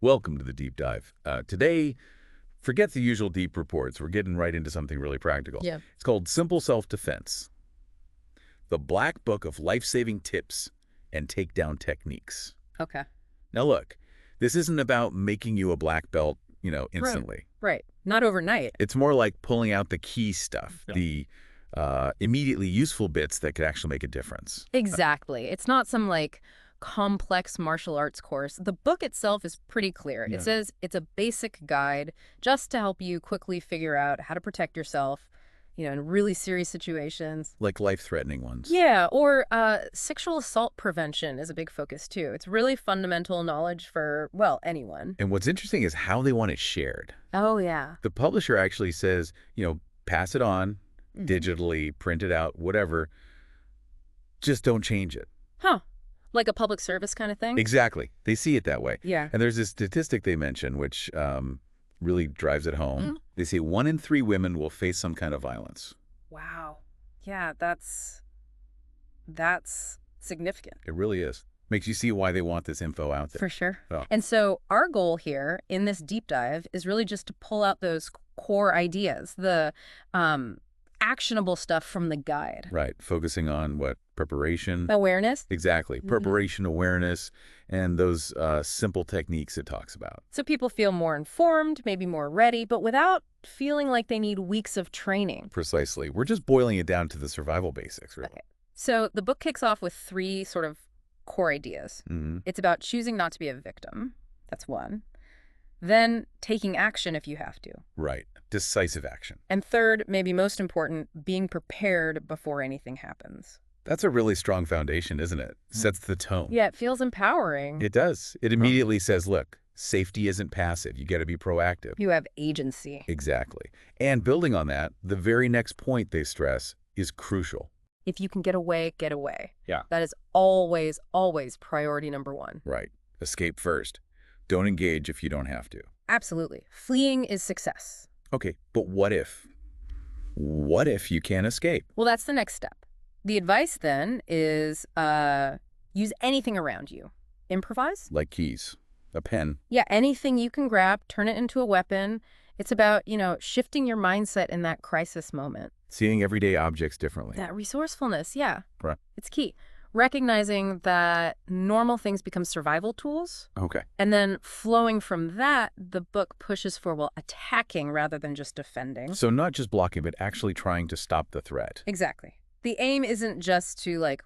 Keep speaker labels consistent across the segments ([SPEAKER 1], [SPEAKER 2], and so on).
[SPEAKER 1] Welcome to the deep dive. Today, forget the usual deep reports. We're getting right into something really practical.
[SPEAKER 2] Yeah.
[SPEAKER 1] It's called Simple Self-Defense, the Black Book of Life-Saving Tips and Takedown Techniques.
[SPEAKER 2] Okay.
[SPEAKER 1] Now look, this isn't about making you a black belt,
[SPEAKER 2] Right.
[SPEAKER 1] instantly.
[SPEAKER 2] Right. Not overnight.
[SPEAKER 1] It's more like pulling out the key stuff,
[SPEAKER 2] Yeah.
[SPEAKER 1] the immediately useful bits that could actually make a difference.
[SPEAKER 2] Exactly. It's not some complex martial arts course. The book itself is pretty clear.
[SPEAKER 1] Yeah.
[SPEAKER 2] It says it's a basic guide just to help you quickly figure out how to protect yourself, in really serious situations.
[SPEAKER 1] Like life-threatening ones.
[SPEAKER 2] Yeah, or sexual assault prevention is a big focus too. It's really fundamental knowledge for, well, anyone.
[SPEAKER 1] And what's interesting is how they want it shared.
[SPEAKER 2] Oh, yeah.
[SPEAKER 1] The publisher actually says, pass it on,
[SPEAKER 2] Mhm.
[SPEAKER 1] digitally, print it out, whatever. Just don't change it.
[SPEAKER 2] Huh. Like a public service kind of thing?
[SPEAKER 1] Exactly. They see it that way.
[SPEAKER 2] Yeah.
[SPEAKER 1] And there's this statistic they mention, which really drives it home.
[SPEAKER 2] Mm.
[SPEAKER 1] They say 1 in 3 women will face some kind of violence.
[SPEAKER 2] Wow. Yeah, that's significant.
[SPEAKER 1] It really is. Makes you see why they want this info out there.
[SPEAKER 2] For sure.
[SPEAKER 1] Oh.
[SPEAKER 2] And so our goal here in this deep dive is really just to pull out those core ideas, the actionable stuff from the guide.
[SPEAKER 1] Right. Focusing on what? Preparation.
[SPEAKER 2] Awareness.
[SPEAKER 1] Exactly. Preparation, awareness, and those simple techniques it talks about.
[SPEAKER 2] So people feel more informed, maybe more ready, but without feeling like they need weeks of training.
[SPEAKER 1] Precisely. We're just boiling it down to the survival basics, really.
[SPEAKER 2] Okay. So the book kicks off with 3 sort of core ideas.
[SPEAKER 1] Mm-hmm.
[SPEAKER 2] It's about choosing not to be a victim. That's one. Then taking action if you have to.
[SPEAKER 1] Right. Decisive action.
[SPEAKER 2] And third, maybe most important, being prepared before anything happens.
[SPEAKER 1] That's a really strong foundation, isn't it? Sets the tone.
[SPEAKER 2] Yeah, it feels empowering.
[SPEAKER 1] It does. It immediately says, look, safety isn't passive. You got to be proactive.
[SPEAKER 2] You have agency.
[SPEAKER 1] Exactly. And building on that, the very next point they stress is crucial.
[SPEAKER 2] If you can get away, get away.
[SPEAKER 1] Yeah.
[SPEAKER 2] That is always, always priority number 1.
[SPEAKER 1] Right. Escape first. Don't engage if you don't have to.
[SPEAKER 2] Absolutely. Fleeing is success.
[SPEAKER 1] Okay, but what if? What if you can't escape?
[SPEAKER 2] Well, that's the next step. The advice then is use anything around you. Improvise?
[SPEAKER 1] Like keys, a pen.
[SPEAKER 2] Yeah, anything you can grab, turn it into a weapon. It's about, shifting your mindset in that crisis moment.
[SPEAKER 1] Seeing everyday objects differently.
[SPEAKER 2] That resourcefulness, yeah.
[SPEAKER 1] Right.
[SPEAKER 2] It's key. Recognizing that normal things become survival tools.
[SPEAKER 1] Okay.
[SPEAKER 2] And then flowing from that, the book pushes for, well, attacking rather than just defending.
[SPEAKER 1] So not just blocking, but actually trying to stop the threat.
[SPEAKER 2] Exactly. The aim isn't just to,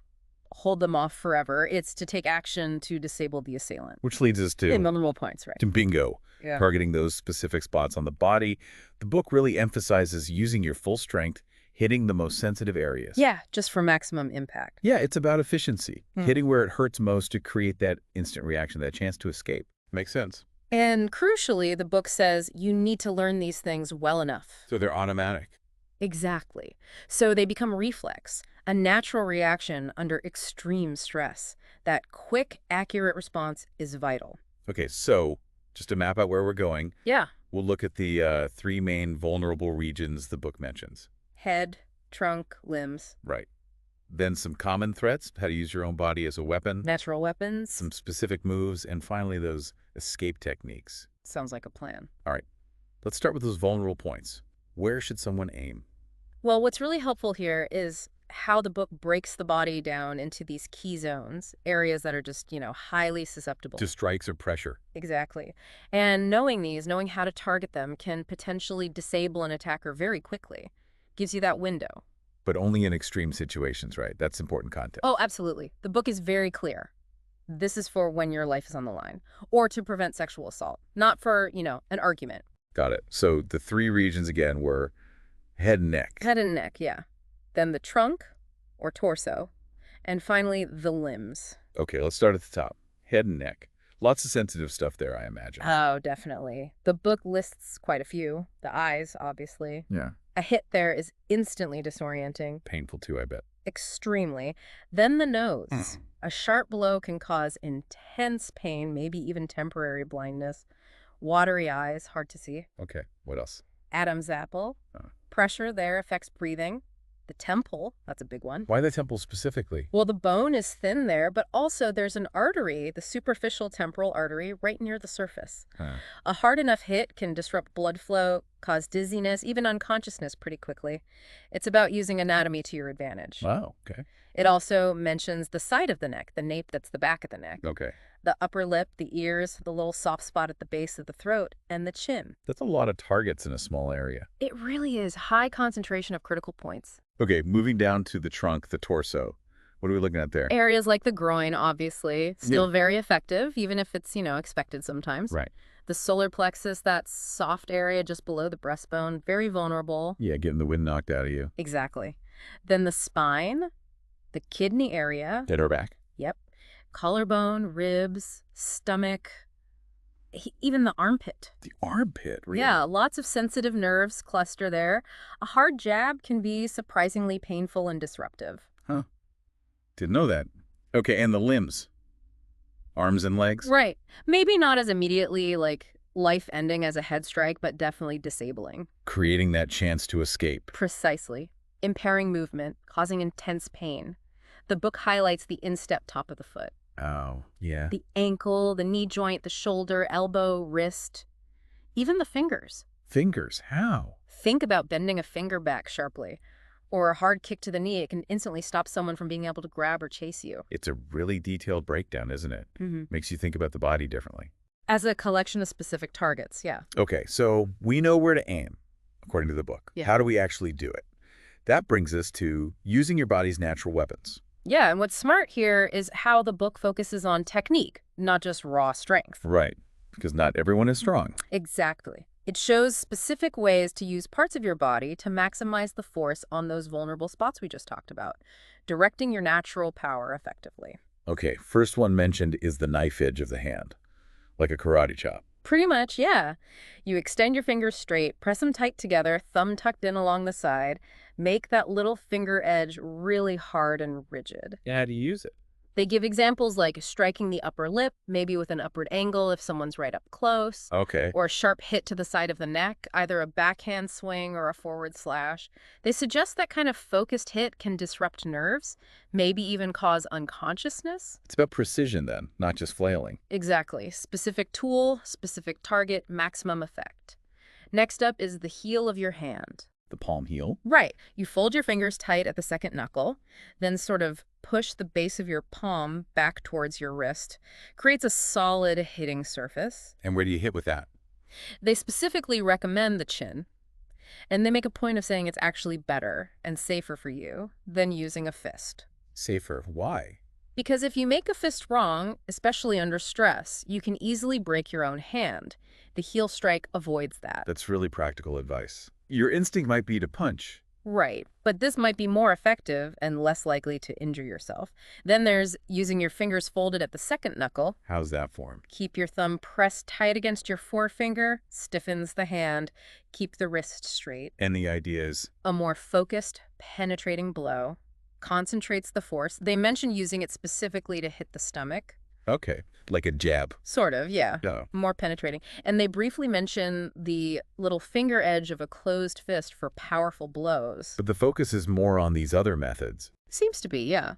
[SPEAKER 2] hold them off forever. It's to take action to disable the assailant.
[SPEAKER 1] Which leads us to
[SPEAKER 2] Memorable points, right?
[SPEAKER 1] to bingo,
[SPEAKER 2] Yeah.
[SPEAKER 1] targeting those specific spots on the body. The book really emphasizes using your full strength, hitting the most sensitive areas.
[SPEAKER 2] Yeah, just for maximum impact.
[SPEAKER 1] Yeah, it's about efficiency, hitting where it hurts most to create that instant reaction, that chance to escape. Makes sense.
[SPEAKER 2] And crucially, the book says you need to learn these things well enough.
[SPEAKER 1] So they're automatic.
[SPEAKER 2] Exactly. So they become reflex, a natural reaction under extreme stress. That quick, accurate response is vital.
[SPEAKER 1] Okay, so just to map out where we're going,
[SPEAKER 2] Yeah.
[SPEAKER 1] we'll look at the 3 main vulnerable regions the book mentions.
[SPEAKER 2] Head, trunk, limbs,
[SPEAKER 1] Right. Then some common threats, how to use your own body as a weapon,
[SPEAKER 2] natural weapons.
[SPEAKER 1] some specific moves, and finally those escape techniques.
[SPEAKER 2] Sounds like a plan.
[SPEAKER 1] All right, let's start with those vulnerable points. Where should someone aim?
[SPEAKER 2] Well, what's really helpful here is how the book breaks the body down into these key zones, areas that are just, highly susceptible.
[SPEAKER 1] To strikes or pressure.
[SPEAKER 2] Exactly. And knowing how to target them can potentially disable an attacker very quickly. Gives you that window.
[SPEAKER 1] But only in extreme situations, right? That's important context.
[SPEAKER 2] Oh, absolutely. The book is very clear. This is for when your life is on the line, or to prevent sexual assault, not for, an argument.
[SPEAKER 1] Got it. So the 3 regions again were head and neck.
[SPEAKER 2] Head and neck, yeah. Then the trunk, or torso, and finally the limbs.
[SPEAKER 1] Okay, let's start at the top. Head and neck. Lots of sensitive stuff there, I imagine.
[SPEAKER 2] Oh, definitely. The book lists quite a few. The eyes, obviously.
[SPEAKER 1] Yeah.
[SPEAKER 2] A hit there is instantly disorienting.
[SPEAKER 1] Painful too, I bet.
[SPEAKER 2] Extremely. Then the nose. A sharp blow can cause intense pain, maybe even temporary blindness. Watery eyes, hard to see.
[SPEAKER 1] Okay, what else?
[SPEAKER 2] Adam's apple.
[SPEAKER 1] Uh.
[SPEAKER 2] Pressure there affects breathing. The temple, that's a big one.
[SPEAKER 1] Why the temple specifically?
[SPEAKER 2] Well, the bone is thin there, but also there's an artery, the superficial temporal artery, right near the surface.
[SPEAKER 1] Huh.
[SPEAKER 2] A hard enough hit can disrupt blood flow, cause dizziness, even unconsciousness pretty quickly. It's about using anatomy to your advantage.
[SPEAKER 1] Wow, okay.
[SPEAKER 2] It also mentions the side of the neck, the nape that's the back of the neck,
[SPEAKER 1] Okay.
[SPEAKER 2] the upper lip, the ears, the little soft spot at the base of the throat, and the chin.
[SPEAKER 1] That's a lot of targets in a small area.
[SPEAKER 2] It really is high concentration of critical points.
[SPEAKER 1] Okay, moving down to the trunk, the torso. What are we looking at there?
[SPEAKER 2] Areas like the groin, obviously, still very effective, even if it's, expected sometimes.
[SPEAKER 1] Right.
[SPEAKER 2] The solar plexus, that soft area just below the breastbone, very vulnerable.
[SPEAKER 1] Yeah, getting the wind knocked out of you.
[SPEAKER 2] Exactly. Then the spine, the kidney area.
[SPEAKER 1] Dead or back?
[SPEAKER 2] Yep. Collarbone, ribs, stomach, even the armpit.
[SPEAKER 1] The armpit, really?
[SPEAKER 2] Yeah, lots of sensitive nerves cluster there. A hard jab can be surprisingly painful and disruptive.
[SPEAKER 1] Huh. Didn't know that. Okay, and the limbs? Arms and legs?
[SPEAKER 2] Right. Maybe not as immediately, life-ending as a head strike, but definitely disabling.
[SPEAKER 1] Creating that chance to escape.
[SPEAKER 2] Precisely. Impairing movement, causing intense pain. The book highlights the instep top of the foot.
[SPEAKER 1] Oh, yeah.
[SPEAKER 2] The ankle, the knee joint, the shoulder, elbow, wrist, even the fingers.
[SPEAKER 1] Fingers? How?
[SPEAKER 2] Think about bending a finger back sharply, or a hard kick to the knee. It can instantly stop someone from being able to grab or chase you.
[SPEAKER 1] It's a really detailed breakdown, isn't it?
[SPEAKER 2] Mm-hmm.
[SPEAKER 1] Makes you think about the body differently.
[SPEAKER 2] As a collection of specific targets, yeah.
[SPEAKER 1] Okay, so we know where to aim, according to the book.
[SPEAKER 2] Yeah.
[SPEAKER 1] How do we actually do it? That brings us to using your body's natural weapons.
[SPEAKER 2] Yeah, and what's smart here is how the book focuses on technique, not just raw strength.
[SPEAKER 1] Right, because not everyone is strong.
[SPEAKER 2] Exactly. It shows specific ways to use parts of your body to maximize the force on those vulnerable spots we just talked about, directing your natural power effectively.
[SPEAKER 1] Okay, first one mentioned is the knife edge of the hand, like a karate chop.
[SPEAKER 2] Pretty much, yeah. You extend your fingers straight, press them tight together, thumb tucked in along the side. Make that little finger edge really hard and rigid.
[SPEAKER 1] Yeah, how do you use it?
[SPEAKER 2] They give examples like striking the upper lip, maybe with an upward angle if someone's right up close,
[SPEAKER 1] Okay.
[SPEAKER 2] or a sharp hit to the side of the neck, either a backhand swing or a forward slash. They suggest that kind of focused hit can disrupt nerves, maybe even cause unconsciousness.
[SPEAKER 1] It's about precision then, not just flailing.
[SPEAKER 2] Exactly. Specific tool, specific target, maximum effect. Next up is the heel of your hand.
[SPEAKER 1] The palm heel.
[SPEAKER 2] Right. You fold your fingers tight at the second knuckle, then sort of push the base of your palm back towards your wrist. Creates a solid hitting surface.
[SPEAKER 1] And where do you hit with that?
[SPEAKER 2] They specifically recommend the chin, and they make a point of saying it's actually better and safer for you than using a fist.
[SPEAKER 1] Safer. Why?
[SPEAKER 2] Because if you make a fist wrong, especially under stress, you can easily break your own hand. The heel strike avoids that.
[SPEAKER 1] That's really practical advice. Your instinct might be to punch.
[SPEAKER 2] Right, but this might be more effective and less likely to injure yourself. Then there's using your fingers folded at the second knuckle.
[SPEAKER 1] How's that form?
[SPEAKER 2] Keep your thumb pressed tight against your forefinger, stiffens the hand, keep the wrist straight.
[SPEAKER 1] And the idea is?
[SPEAKER 2] A more focused, penetrating blow concentrates the force. They mention using it specifically to hit the stomach.
[SPEAKER 1] Okay, like a jab.
[SPEAKER 2] Sort of, yeah.
[SPEAKER 1] Yeah.
[SPEAKER 2] More penetrating. And they briefly mention the little finger edge of a closed fist for powerful blows.
[SPEAKER 1] But the focus is more on these other methods.
[SPEAKER 2] Seems to be, yeah.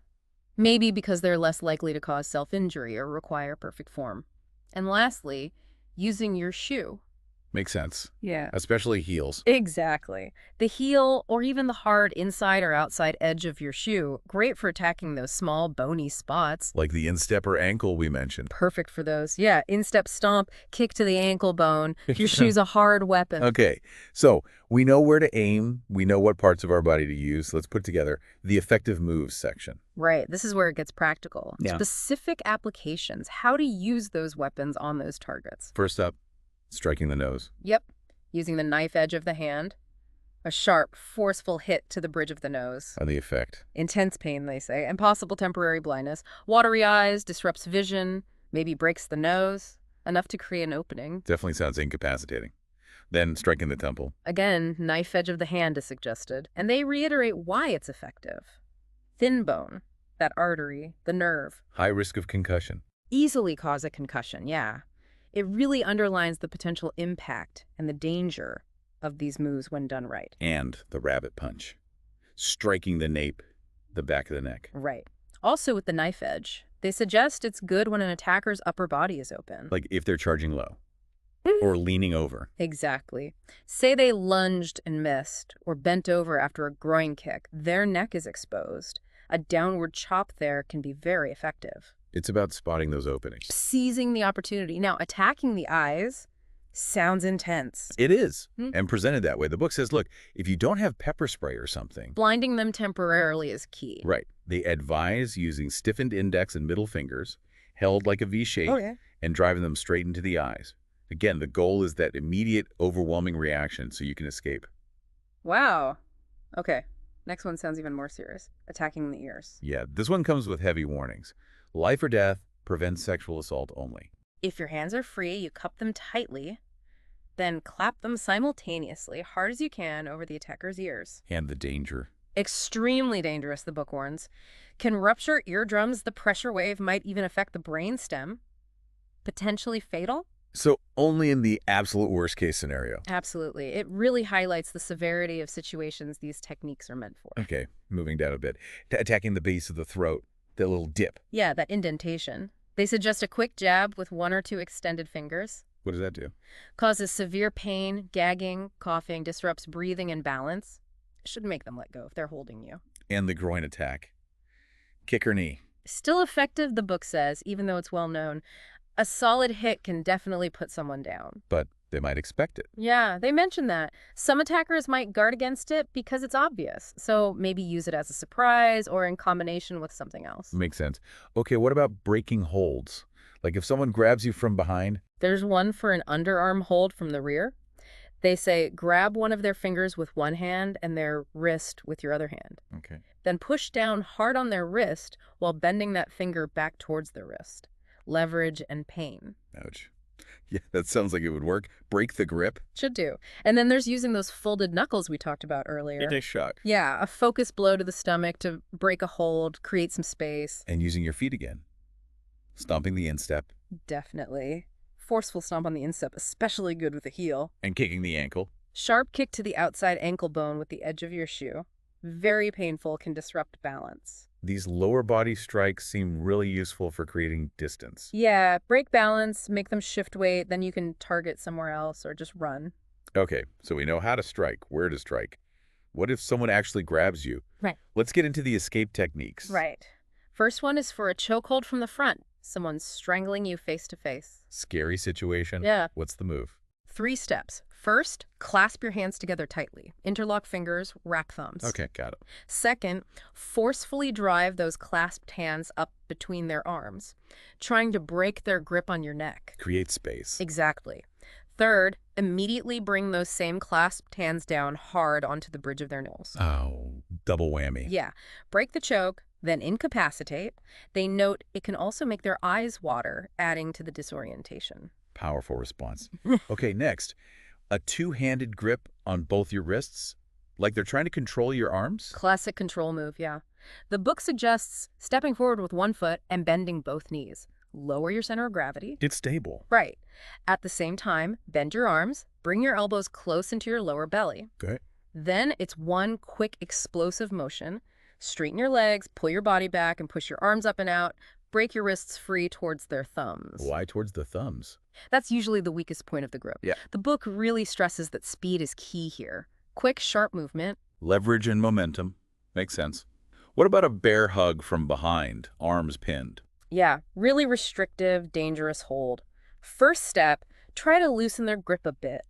[SPEAKER 2] Maybe because they're less likely to cause self-injury or require perfect form. And lastly, using your shoe.
[SPEAKER 1] Makes sense.
[SPEAKER 2] Yeah.
[SPEAKER 1] Especially heels.
[SPEAKER 2] Exactly. The heel or even the hard inside or outside edge of your shoe, great for attacking those small bony spots.
[SPEAKER 1] Like the instep or ankle we mentioned.
[SPEAKER 2] Perfect for those. Yeah, instep stomp, kick to the ankle bone. Your shoe's a hard weapon.
[SPEAKER 1] Okay, so we know where to aim. We know what parts of our body to use. Let's put together the effective moves section.
[SPEAKER 2] Right. This is where it gets practical.
[SPEAKER 1] Yeah.
[SPEAKER 2] Specific applications. How to use those weapons on those targets.
[SPEAKER 1] First up, striking the nose.
[SPEAKER 2] Yep. Using the knife edge of the hand. A sharp, forceful hit to the bridge of the nose.
[SPEAKER 1] On the effect.
[SPEAKER 2] Intense pain, they say, and possible temporary blindness. Watery eyes, disrupts vision, maybe breaks the nose, enough to create an opening.
[SPEAKER 1] Definitely sounds incapacitating. Then striking the temple.
[SPEAKER 2] Again, knife edge of the hand is suggested, and they reiterate why it's effective. Thin bone, that artery, the nerve.
[SPEAKER 1] High risk of concussion.
[SPEAKER 2] Easily cause a concussion, yeah. It really underlines the potential impact and the danger of these moves when done right.
[SPEAKER 1] And the rabbit punch. striking the nape, the back of the neck.
[SPEAKER 2] Right. Also with the knife edge, they suggest it's good when an attacker's upper body is open.
[SPEAKER 1] Like if they're charging low or leaning over.
[SPEAKER 2] Exactly. Say they lunged and missed, or bent over after a groin kick. Their neck is exposed. A downward chop there can be very effective.
[SPEAKER 1] It's about spotting those openings.
[SPEAKER 2] Seizing the opportunity. Now, attacking the eyes sounds intense.
[SPEAKER 1] It is, and presented that way. The book says, look, if you don't have pepper spray or something.
[SPEAKER 2] Blinding them temporarily is key.
[SPEAKER 1] Right. They advise using stiffened index and middle fingers, held like a V shape, and driving them straight into the eyes. Again, the goal is that immediate, overwhelming reaction so you can escape.
[SPEAKER 2] Wow. Okay. Next one sounds even more serious. Attacking the ears.
[SPEAKER 1] Yeah, this one comes with heavy warnings. Life or death, prevent sexual assault only.
[SPEAKER 2] If your hands are free, you cup them tightly, then clap them simultaneously, hard as you can, over the attacker's ears.
[SPEAKER 1] And the danger.
[SPEAKER 2] Extremely dangerous, the book warns. Can rupture eardrums, the pressure wave might even affect the brainstem. Potentially fatal?
[SPEAKER 1] So only in the absolute worst case scenario.
[SPEAKER 2] Absolutely. It really highlights the severity of situations these techniques are meant for.
[SPEAKER 1] Okay, moving down a bit. Attacking the base of the throat, that little dip.
[SPEAKER 2] Yeah, that indentation. They suggest a quick jab with 1 or 2 extended fingers.
[SPEAKER 1] What does that do?
[SPEAKER 2] Causes severe pain, gagging, coughing, disrupts breathing and balance. Shouldn't make them let go if they're holding you.
[SPEAKER 1] And the groin attack. Kick or knee.
[SPEAKER 2] Still effective, the book says, even though it's well known. A solid hit can definitely put someone down.
[SPEAKER 1] But they might expect it.
[SPEAKER 2] Yeah, they mentioned that. Some attackers might guard against it because it's obvious. So maybe use it as a surprise or in combination with something else.
[SPEAKER 1] Makes sense. Okay, what about breaking holds? Like if someone grabs you from behind?
[SPEAKER 2] There's one for an underarm hold from the rear. They say grab one of their fingers with one hand and their wrist with your other hand.
[SPEAKER 1] Okay.
[SPEAKER 2] Then push down hard on their wrist while bending that finger back towards the wrist. Leverage and pain.
[SPEAKER 1] Ouch. Yeah, that sounds like it would work. Break the grip.
[SPEAKER 2] Should do. And then there's using those folded knuckles we talked about earlier.
[SPEAKER 1] Nice shot.
[SPEAKER 2] Yeah, a focused blow to the stomach to break a hold, create some space.
[SPEAKER 1] And using your feet again. Stomping the instep.
[SPEAKER 2] Definitely. Forceful stomp on the instep, especially good with the heel.
[SPEAKER 1] And kicking the ankle.
[SPEAKER 2] Sharp kick to the outside ankle bone with the edge of your shoe. Very painful, can disrupt balance.
[SPEAKER 1] These lower body strikes seem really useful for creating distance.
[SPEAKER 2] Yeah, break balance, make them shift weight, then you can target somewhere else or just run.
[SPEAKER 1] Okay, so we know how to strike, where to strike. What if someone actually grabs you?
[SPEAKER 2] Right.
[SPEAKER 1] Let's get into the escape techniques.
[SPEAKER 2] Right. First one is for a chokehold from the front. Someone's strangling you face to face.
[SPEAKER 1] Scary situation.
[SPEAKER 2] Yeah.
[SPEAKER 1] What's the move?
[SPEAKER 2] 3 steps. First, clasp your hands together tightly. Interlock fingers, wrap thumbs.
[SPEAKER 1] Okay, got it.
[SPEAKER 2] Second, forcefully drive those clasped hands up between their arms, trying to break their grip on your neck.
[SPEAKER 1] Create space.
[SPEAKER 2] Exactly. Third, immediately bring those same clasped hands down hard onto the bridge of their nose.
[SPEAKER 1] Oh, double whammy.
[SPEAKER 2] Yeah. Break the choke, then incapacitate. They note it can also make their eyes water, adding to the disorientation.
[SPEAKER 1] Powerful response. Okay, next. A two-handed grip on both your wrists? Like they're trying to control your arms?
[SPEAKER 2] Classic control move, yeah. The book suggests stepping forward with one foot and bending both knees. Lower your center of gravity.
[SPEAKER 1] It's stable.
[SPEAKER 2] Right. At the same time, bend your arms, bring your elbows close into your lower belly.
[SPEAKER 1] Okay.
[SPEAKER 2] Then it's one quick explosive motion. Straighten your legs, pull your body back, and push your arms up and out. Break your wrists free towards their thumbs.
[SPEAKER 1] Why towards the thumbs?
[SPEAKER 2] That's usually the weakest point of the grip.
[SPEAKER 1] Yeah.
[SPEAKER 2] The book really stresses that speed is key here. Quick, sharp movement.
[SPEAKER 1] Leverage and momentum. Makes sense. What about a bear hug from behind, arms pinned?
[SPEAKER 2] Yeah, really restrictive, dangerous hold. First step, try to loosen their grip a bit.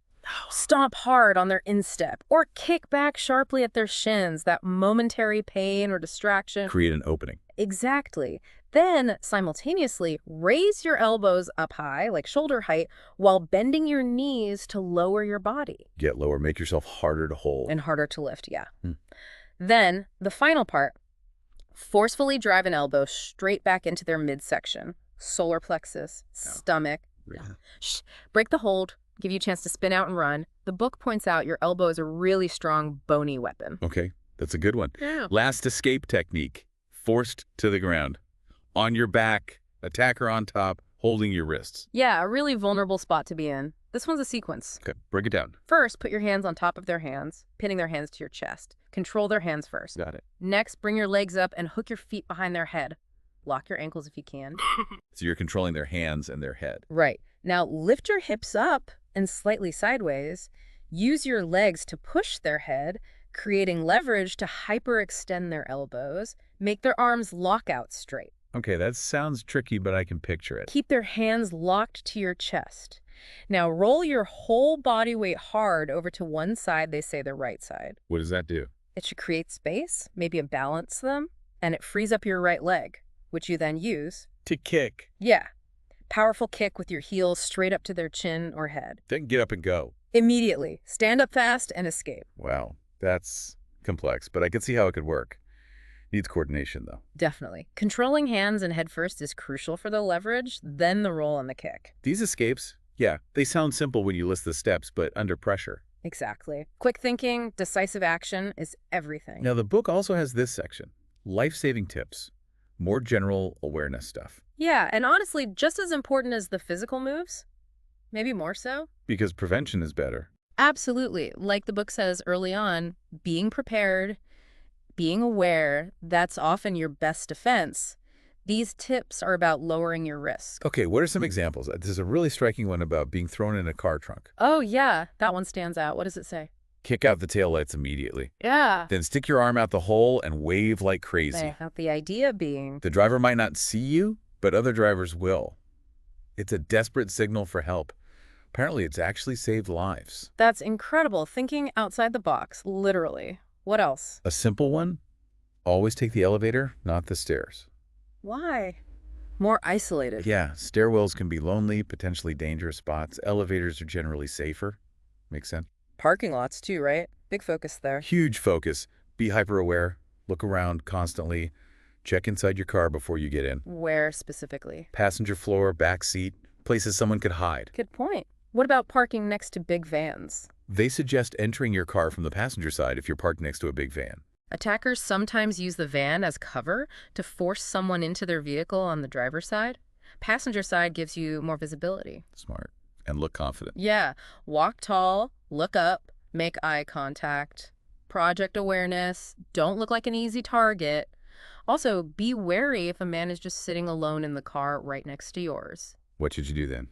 [SPEAKER 2] Stomp hard on their instep or kick back sharply at their shins, that momentary pain or distraction.
[SPEAKER 1] Create an opening.
[SPEAKER 2] Exactly. Then, simultaneously, raise your elbows up high, like shoulder height, while bending your knees to lower your body.
[SPEAKER 1] Get lower. Make yourself harder to hold.
[SPEAKER 2] And harder to lift, yeah. Then, the final part, forcefully drive an elbow straight back into their midsection, solar plexus, stomach. Shh. Break the hold, give you a chance to spin out and run. The book points out your elbow is a really strong, bony weapon.
[SPEAKER 1] Okay, that's a good one.
[SPEAKER 2] Yeah.
[SPEAKER 1] Last escape technique. Forced to the ground. On your back, attacker on top, holding your wrists.
[SPEAKER 2] Yeah, a really vulnerable spot to be in. This one's a sequence.
[SPEAKER 1] Okay, break it down.
[SPEAKER 2] First, put your hands on top of their hands, pinning their hands to your chest. Control their hands first.
[SPEAKER 1] Got it.
[SPEAKER 2] Next, bring your legs up and hook your feet behind their head. Lock your ankles if you can.
[SPEAKER 1] So you're controlling their hands and their head.
[SPEAKER 2] Right. Now, lift your hips up and slightly sideways. Use your legs to push their head, creating leverage to hyperextend their elbows. Make their arms lock out straight.
[SPEAKER 1] Okay, that sounds tricky, but I can picture it.
[SPEAKER 2] Keep their hands locked to your chest. Now, roll your whole body weight hard over to one side, they say the right side.
[SPEAKER 1] What does that do?
[SPEAKER 2] It should create space, maybe balance them, and it frees up your right leg, which you then use
[SPEAKER 1] to kick.
[SPEAKER 2] Yeah. Powerful kick with your heels straight up to their chin or head.
[SPEAKER 1] Then get up and go.
[SPEAKER 2] Immediately. Stand up fast and escape.
[SPEAKER 1] Wow, that's complex, but I can see how it could work. Needs coordination, though.
[SPEAKER 2] Definitely. Controlling hands and head first is crucial for the leverage, then the roll and the kick.
[SPEAKER 1] These escapes, yeah, they sound simple when you list the steps, but under pressure.
[SPEAKER 2] Exactly. Quick thinking, decisive action is everything.
[SPEAKER 1] Now, the book also has this section, life-saving tips, more general awareness stuff.
[SPEAKER 2] Yeah, and honestly, just as important as the physical moves, maybe more so.
[SPEAKER 1] Because prevention is better.
[SPEAKER 2] Absolutely. Like the book says early on, being prepared, being aware, that's often your best defense. These tips are about lowering your risk.
[SPEAKER 1] Okay, what are some examples? There's a really striking one about being thrown in a car trunk.
[SPEAKER 2] Oh, yeah. That one stands out. What does it say?
[SPEAKER 1] Kick out the taillights immediately.
[SPEAKER 2] Yeah.
[SPEAKER 1] Then stick your arm out the hole and wave like crazy.
[SPEAKER 2] The idea being...
[SPEAKER 1] The driver might not see you, but other drivers will. It's a desperate signal for help. Apparently, it's actually saved lives.
[SPEAKER 2] That's incredible. Thinking outside the box, literally. What else?
[SPEAKER 1] A simple one, always take the elevator, not the stairs.
[SPEAKER 2] Why? More isolated.
[SPEAKER 1] Yeah, stairwells can be lonely, potentially dangerous spots. Elevators are generally safer. Makes sense?
[SPEAKER 2] Parking lots too, right? Big focus there.
[SPEAKER 1] Huge focus. Be hyper-aware. Look around constantly. Check inside your car before you get in.
[SPEAKER 2] Where specifically?
[SPEAKER 1] Passenger floor, back seat, places someone could hide.
[SPEAKER 2] Good point. What about parking next to big vans?
[SPEAKER 1] They suggest entering your car from the passenger side if you're parked next to a big van.
[SPEAKER 2] Attackers sometimes use the van as cover to force someone into their vehicle on the driver's side. Passenger side gives you more visibility.
[SPEAKER 1] Smart. And look confident.
[SPEAKER 2] Yeah. Walk tall, look up, make eye contact. Project awareness. Don't look like an easy target. Also, be wary if a man is just sitting alone in the car right next to yours.
[SPEAKER 1] What should you do then?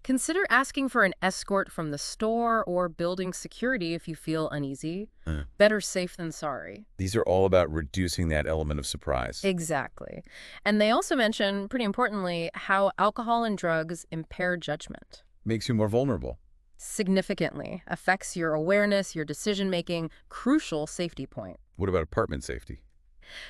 [SPEAKER 2] Consider asking for an escort from the store or building security if you feel uneasy. Better safe than sorry.
[SPEAKER 1] These are all about reducing that element of surprise.
[SPEAKER 2] Exactly. And they also mention, pretty importantly, how alcohol and drugs impair judgment.
[SPEAKER 1] Makes you more vulnerable.
[SPEAKER 2] Significantly. Affects your awareness, your decision-making. Crucial safety point.
[SPEAKER 1] What about apartment safety?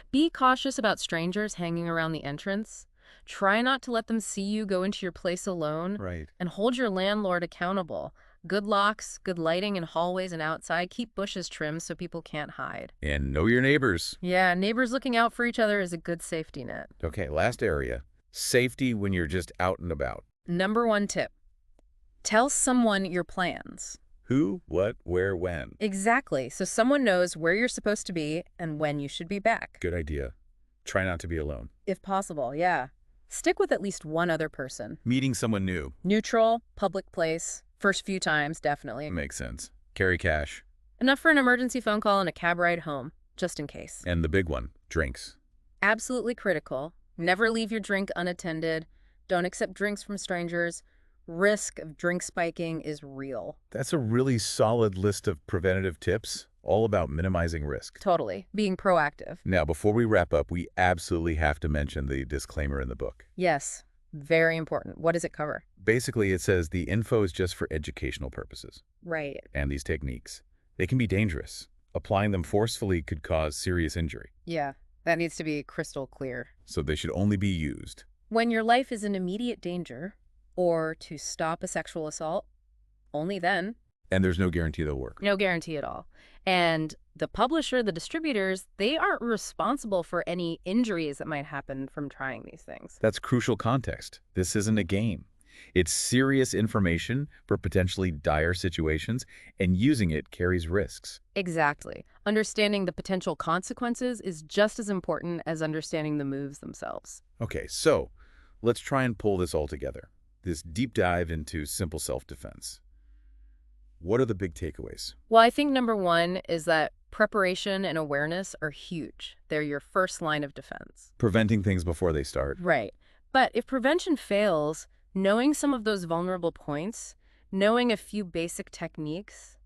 [SPEAKER 2] Be cautious about strangers hanging around the entrance. Try not to let them see you go into your place alone.
[SPEAKER 1] Right.
[SPEAKER 2] And hold your landlord accountable. Good locks, good lighting in hallways and outside. Keep bushes trimmed so people can't hide.
[SPEAKER 1] And know your neighbors.
[SPEAKER 2] Yeah, neighbors looking out for each other is a good safety net.
[SPEAKER 1] Okay, last area. Safety when you're just out and about.
[SPEAKER 2] Number 1 tip. Tell someone your plans.
[SPEAKER 1] Who, what, where, when.
[SPEAKER 2] Exactly, so someone knows where you're supposed to be and when you should be back.
[SPEAKER 1] Good idea. Try not to be alone.
[SPEAKER 2] If possible, yeah. Stick with at least one other person.
[SPEAKER 1] Meeting someone new.
[SPEAKER 2] Neutral, public place. First few times, definitely.
[SPEAKER 1] Makes sense. Carry cash.
[SPEAKER 2] Enough for an emergency phone call and a cab ride home, just in case.
[SPEAKER 1] And the big one, drinks.
[SPEAKER 2] Absolutely critical. Never leave your drink unattended. Don't accept drinks from strangers. Risk of drink spiking is real.
[SPEAKER 1] That's a really solid list of preventative tips, all about minimizing risk.
[SPEAKER 2] Totally. Being proactive.
[SPEAKER 1] Now, before we wrap up, we absolutely have to mention the disclaimer in the book.
[SPEAKER 2] Yes. Very important. What does it cover?
[SPEAKER 1] Basically, it says the info is just for educational purposes.
[SPEAKER 2] Right.
[SPEAKER 1] And these techniques, they can be dangerous. Applying them forcefully could cause serious injury.
[SPEAKER 2] Yeah. That needs to be crystal clear.
[SPEAKER 1] So they should only be used
[SPEAKER 2] when your life is in immediate danger, or to stop a sexual assault, only then.
[SPEAKER 1] And there's no guarantee they'll work.
[SPEAKER 2] No guarantee at all. And the publisher, the distributors, they aren't responsible for any injuries that might happen from trying these things.
[SPEAKER 1] That's crucial context. This isn't a game. It's serious information for potentially dire situations, and using it carries risks.
[SPEAKER 2] Exactly. Understanding the potential consequences is just as important as understanding the moves themselves.
[SPEAKER 1] Okay, so let's try and pull this all together. This deep dive into simple self-defense. What are the big takeaways?
[SPEAKER 2] Well, I think number one is that preparation and awareness are huge. They're your first line of defense.
[SPEAKER 1] Preventing things before they start.
[SPEAKER 2] Right. But if prevention fails, knowing some of those vulnerable points, knowing a few basic techniques,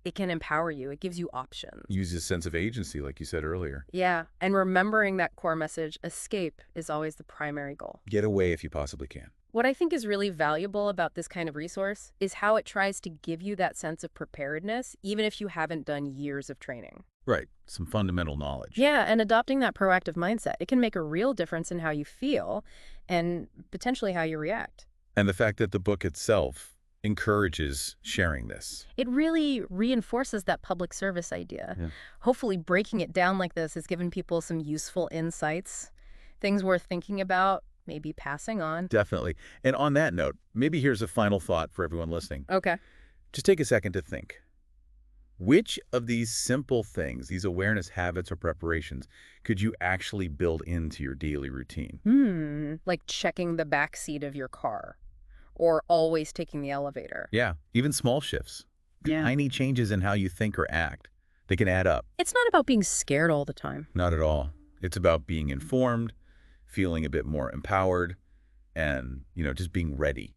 [SPEAKER 2] it can empower you. It gives you options.
[SPEAKER 1] Use a sense of agency, like you said earlier.
[SPEAKER 2] Yeah, and remembering that core message, escape, is always the primary goal.
[SPEAKER 1] Get away if you possibly can.
[SPEAKER 2] What I think is really valuable about this kind of resource is how it tries to give you that sense of preparedness, even if you haven't done years of training.
[SPEAKER 1] Right. Some fundamental knowledge.
[SPEAKER 2] Yeah, and adopting that proactive mindset, it can make a real difference in how you feel and potentially how you react.
[SPEAKER 1] And the fact that the book itself encourages sharing this.
[SPEAKER 2] It really reinforces that public service idea. Yeah. Hopefully breaking it down like this has given people some useful insights, things worth thinking about, maybe passing on.
[SPEAKER 1] Definitely. And on that note, maybe here's a final thought for everyone listening.
[SPEAKER 2] Okay.
[SPEAKER 1] Just take a second to think. Which of these simple things, these awareness habits or preparations, could you actually build into your daily routine?
[SPEAKER 2] Like checking the back seat of your car or always taking the elevator.
[SPEAKER 1] Yeah, even small shifts.
[SPEAKER 2] Yeah.
[SPEAKER 1] Tiny changes in how you think or act. They can add up.
[SPEAKER 2] It's not about being scared all the time.
[SPEAKER 1] Not at all. It's about being informed, feeling a bit more empowered, and, just being ready.